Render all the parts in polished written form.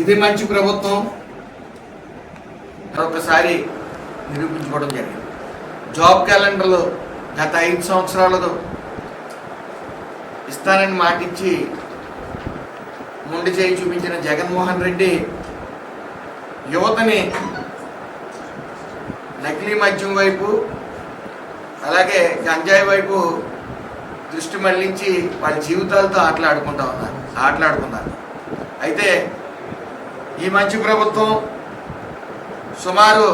ఇది మంచి ప్రభుత్వం మరొకసారి నిరూపించుకోవడం జరిగింది. జాబ్ క్యాలెండర్లు గత 5 సంవత్సరాలలో ఇస్తానని మాటిచ్చి మొండి చేయి చూపించిన జగన్మోహన్ రెడ్డి యువతని నకిలీ మద్యం వైపు అలాగే గంజాయి వైపు దృష్టి మళ్లించి వాళ్ళ జీవితాలతో ఆటలాడుకున్నారు. అయితే ఈ మంచి ప్రభుత్వం సుమారు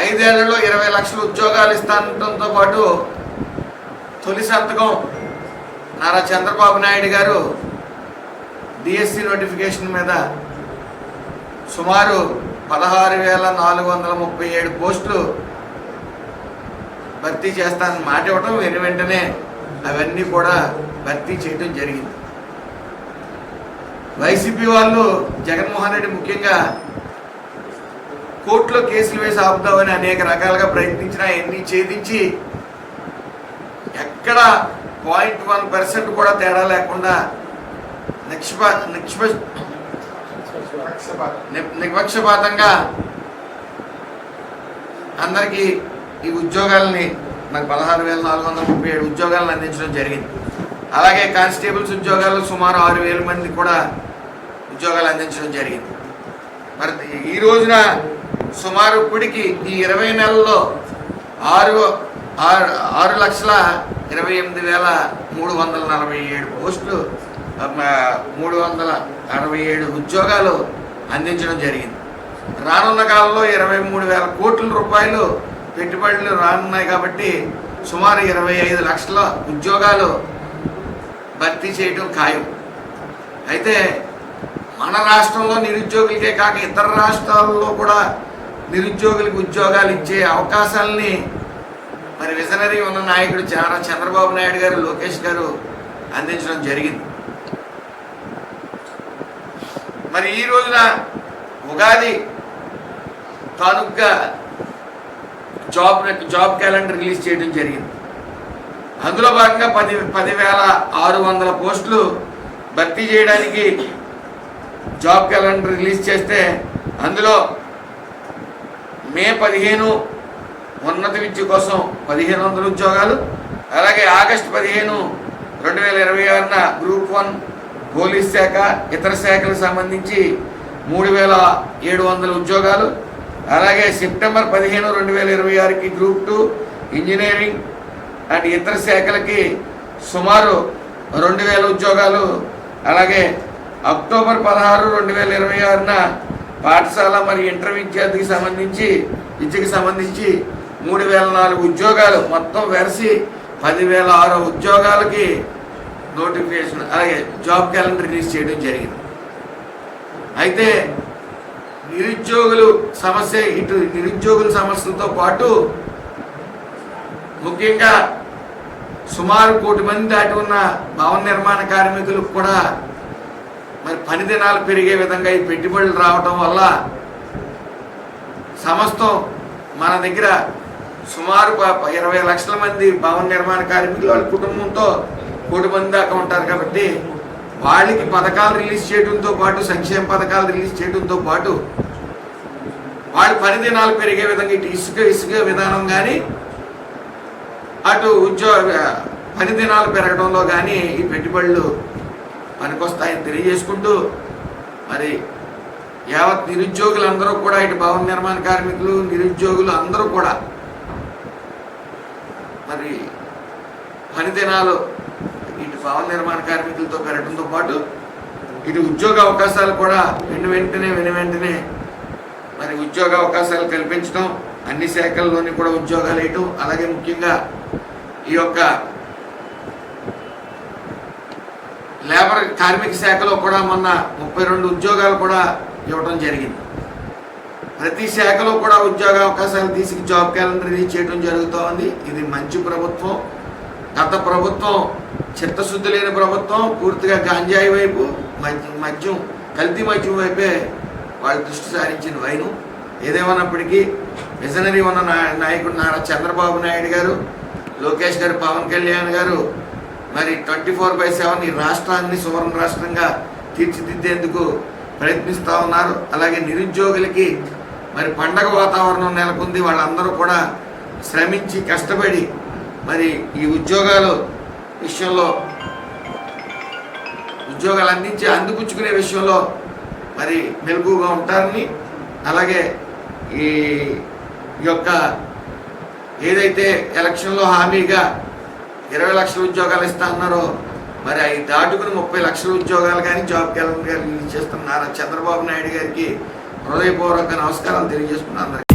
5 ఏళ్లలో 20 లక్షల ఉద్యోగాలు ఇస్తానంతో పాటు తొలి సంతకం నారా చంద్రబాబు నాయుడు గారు డిఎస్సి నోటిఫికేషన్ మీద సుమారు 16,437 పోస్టులు భర్తీ చేస్తానని మాట ఇవ్వటం వెంటనే అవన్నీ కూడా భర్తీ చేయడం జరిగింది. వైసీపీ వాళ్ళు జగన్మోహన్ రెడ్డి ముఖ్యంగా కోర్టులో కేసులు వేసి ఆపుతామని అనేక రకాలుగా ప్రయత్నించినా ఎన్ని ఛేదించి ఎక్కడ 0.1% కూడా తేడా లేకుండా నిష్పక్షపాతంగా అందరికీ ఈ ఉద్యోగాలని మరి 16,437 ఉద్యోగాలను అందించడం జరిగింది. అలాగే కానిస్టేబుల్స్ ఉద్యోగాలు సుమారు 6,000 మంది కూడా ఉద్యోగాలు అందించడం జరిగింది. మరి ఈ రోజున సుమారు ఇప్పటికి ఈ 20 నెలల్లో 6,28,347 పోస్టులు 367 ఉద్యోగాలు అందించడం జరిగింది. రానున్న కాలంలో 23,000 కోట్ల రూపాయలు పెట్టుబడులు రానున్నాయి కాబట్టి సుమారు 25 లక్షల ఉద్యోగాలు భర్తీ చేయడం ఖాయం. అయితే మన రాష్ట్రంలో నిరుద్యోగులకే కాక ఇతర రాష్ట్రాల్లో కూడా నిరుద్యోగులకు ఉద్యోగాలు ఇచ్చే అవకాశాలని మరి విజనరీ ఉన్న నాయకుడు చంద్రబాబు నాయుడు గారు, లోకేష్ గారు అందించడం జరిగింది. మరి ఈ రోజున ఉగాది కానుకగా జాబ్ క్యాలెండర్ రిలీజ్ చేయడం జరిగింది. అందులో భాగంగా 10,600 పోస్టులు భర్తీ చేయడానికి జాబ్ క్యాలెండర్ రిలీజ్ చేస్తే అందులో మే 15 ఉన్నత విద్య కోసం 1,500 ఉద్యోగాలు, అలాగే ఆగస్టు 15, 2026న గ్రూప్ 1 పోలీస్ శాఖ ఇతర శాఖలకు సంబంధించి 3,700 ఉద్యోగాలు, అలాగే సెప్టెంబర్ 15, 2026కి గ్రూప్ 2 ఇంజనీరింగ్ అండ్ ఇతర శాఖలకి సుమారు 2,000 ఉద్యోగాలు, అలాగే అక్టోబర్ 16, 2026న పాఠశాల మరియు ఇంటర్ విద్యకి సంబంధించి 3,004 ఉద్యోగాలు, మొత్తం వెరసి 10,006 ఉద్యోగాలకి నోటిఫికేషన్ అలాగే జాబ్ క్యాలెండర్ రిలీజ్ చేయడం జరిగింది. అయితే నిరుద్యోగుల సమస్యలతో పాటు ముఖ్యంగా సుమారు 1 కోటి మంది దాటి ఉన్న భవన నిర్మాణ కార్మికులకు కూడా మరి పని దినాలు పెరిగే విధంగా ఈ పెట్టుబడులు రావటం వల్ల సమస్తం మన దగ్గర సుమారు 20 లక్షల మంది భవన నిర్మాణ కార్మికులు వాళ్ళ కుటుంబంతో 1 కోటి మంది దాకా ఉంటారు. కాబట్టి వాళ్ళకి పథకాలు రిలీజ్ చేయడంతో పాటు సంక్షేమ పథకాలు రిలీజ్ చేయడంతో పాటు వాళ్ళ పని దినాలు పెరిగే విధంగా ఇటు ఇసుక విధానం కానీ అటు పని దినాలు పెరగడంలో కానీ ఈ పెట్టుబడులు పనికొస్తాయని తెలియజేసుకుంటూ మరి యావత్ నిరుద్యోగులందరూ కూడా ఇటు భవన నిర్మాణ కార్మికులు నిరుద్యోగులు అందరూ కూడా మరి పని దినాలు ఇటు భవన నిర్మాణ కార్మికులతో పెరగడంతో పాటు ఇటు ఉద్యోగ అవకాశాలు కూడా వెంటనే మరి ఉద్యోగ అవకాశాలు కల్పించడం, అన్ని శాఖల్లోని కూడా ఉద్యోగాలు వేయటం, అలాగే ముఖ్యంగా ఈ యొక్క లేబర్ కార్మిక శాఖలో కూడా మొన్న 32 ఉద్యోగాలు కూడా ఇవ్వడం జరిగింది. ప్రతి శాఖలో కూడా ఉద్యోగ అవకాశాలు తీసుకు జాబ్ క్యాలెండర్ రిలీజ్ చేయడం జరుగుతోంది. ఇది మంచి ప్రభుత్వం. గత ప్రభుత్వం చిత్తశుద్ధి లేని ప్రభుత్వం, పూర్తిగా గాంజాయి వైపు కల్తీ మద్యం వైపే వాళ్ళు దృష్టి సారించిన వైను. ఏదేమన్నప్పటికీ విజనరీ ఉన్న నాయకుడు నారా చంద్రబాబు నాయుడు గారు, లోకేష్ గారు, పవన్ కళ్యాణ్ గారు మరి 24/7 ఈ రాష్ట్రాన్ని సువర్ణ రాష్ట్రంగా తీర్చిదిద్దేందుకు ప్రయత్నిస్తూ ఉన్నారు. అలాగే నిరుద్యోగులకి మరి పండగ వాతావరణం నెలకొంది. వాళ్ళందరూ కూడా శ్రమించి కష్టపడి మరి ఈ ఉద్యోగాలు విషయంలో ఉద్యోగాలు అందించి అందిపుచ్చుకునే విషయంలో మరి మెలకుగా ఉంటారని, అలాగే ఈ యొక్క ఏదైతే ఎలక్షన్లో హామీగా 20 లక్షల ఉద్యోగాలు ఇస్తా అన్నారో మరి అవి దాటుకుని 30 లక్షల ఉద్యోగాలు కానీ జాబ్ క్యాలెండర్ రిలీజ్ చేస్తున్నారు. చంద్రబాబు నాయుడు గారికి హృదయపూర్వక నమస్కారాలు తెలియజేసుకున్నాను.